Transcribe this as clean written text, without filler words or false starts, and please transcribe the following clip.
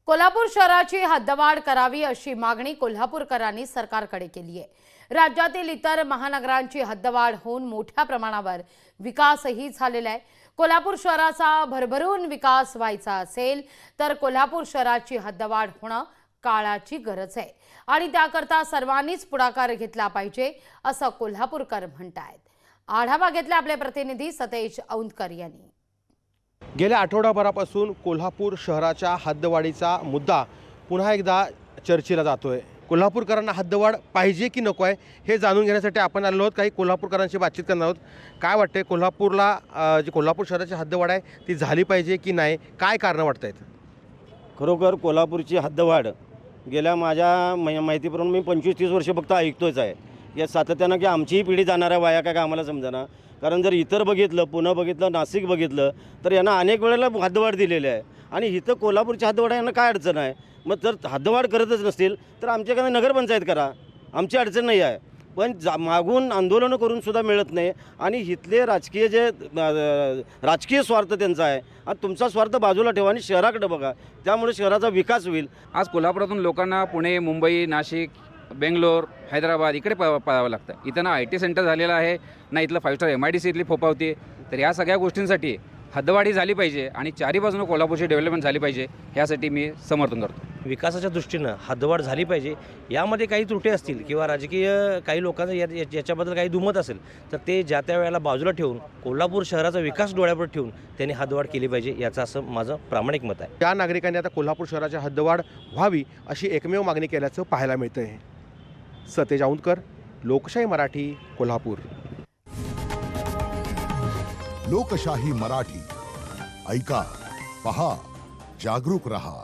कोल्हापूर शहराची हद्दवाढ करावी अशी मागणी कोल्हापूरकरांनी सरकारकडे केली आहे। राज्यातील इतर महानगरांची हद्दवाढ होऊन मोठ्या प्रमाणावर विकासही झालेला आहे। कोल्हापूर शहराचा भरभरून विकास व्हायचा असेल तर कोल्हापूर शहराची हद्दवाढ होणं काळाची गरज आहे आणि त्याकरता सर्वांनीच पुढाकार घेतला पाहिजे असं कोल्हापूरकर म्हणतात। आढावा घेतला आपले प्रतिनिधी सतेज औंधकर यांनी। गेल्या आठवडाभरापासून कोल्हापूर शहराच्या हद्दवाढीचा मुद्दा पुन्हा एकदा चर्चेला जातोय। कोल्हापूरकरांना हद्दवाढ पाहिजे की नको आहे हे जाणून घेण्यासाठी आपण आलो आहोत। काही कोल्हापूरकरांशी बातचीत करणार आहोत। काय वाटते कोल्हापूरला जी कोल्हापूर शहराची हद्दवाढ आहे ती झाली पाहिजे की नाही, काय कारण वाटत आहेत? खरोखर कोल्हापूरची हद्दवाढ गेल्या माझ्या माहितीप्रमाणे मी 25-30 वर्ष फक्त ऐकतोच आहे या सातत्यानं की आमचीही पिढी जाणाऱ्या वाया काय आम्हाला समजेना। कारण जर इतर बघितलं, पुणे बघितलं, नाशिक बघितलं तर यांना अनेक वेळेला हद्दवाढ दिलेली आहे आणि इथं कोल्हापूरची हद्दवाढ यांना काय अडचण आहे? मग जर हद्दवाढ करतच नसतील तर आमच्याकडे नगरपंचायत करा, आमची अडचण नाही आहे। पण मागून आंदोलनं करून सुद्धा मिळत नाही आणि इथले राजकीय जे राजकीय स्वार्थ त्यांचा आहे आणि तुमचा स्वार्थ बाजूला ठेवा आणि शहराकडे बघा, त्यामुळे शहराचा विकास होईल। आज कोल्हापुरातून लोकांना पुणे, मुंबई, नाशिक, बेंगलोर, हैदराबाद इकडे पळावं लागतं। इथं ना IT सेंटर झालेलं आहे, ना इथलं 5 स्टार MIDC इथली फोपावती। तर या सगळ्या गोष्टींसाठी हद्दवाढी झाली पाहिजे आणि चारी बाजूनं कोल्हापूरची डेव्हलपमेंट झाली पाहिजे, यासाठी मी समर्थन करतो। विकासाच्या दृष्टीनं हद्दवाढ झाली पाहिजे। यामध्ये काही त्रुटी असतील किंवा राजकीय काही लोकांचं याच्याबद्दल काही दुमत असेल तर ते ज्या त्या वेळेला बाजूला ठेवून कोल्हापूर शहराचा विकास डोळ्यापुढे ठेवून त्यांनी हद्दवाढ केली पाहिजे, याचं असं माझं प्रामाणिक मत आहे। त्या नागरिकांनी आता कोल्हापूर शहराची हद्दवाढ व्हावी अशी एकमेव मागणी केल्याचं पाहायला मिळतंय। सतेज औंधकर, लोकशाही मराठी, कोल्हापूर। लोकशाही मराठी ऐका, पहा, जागरूक रहा।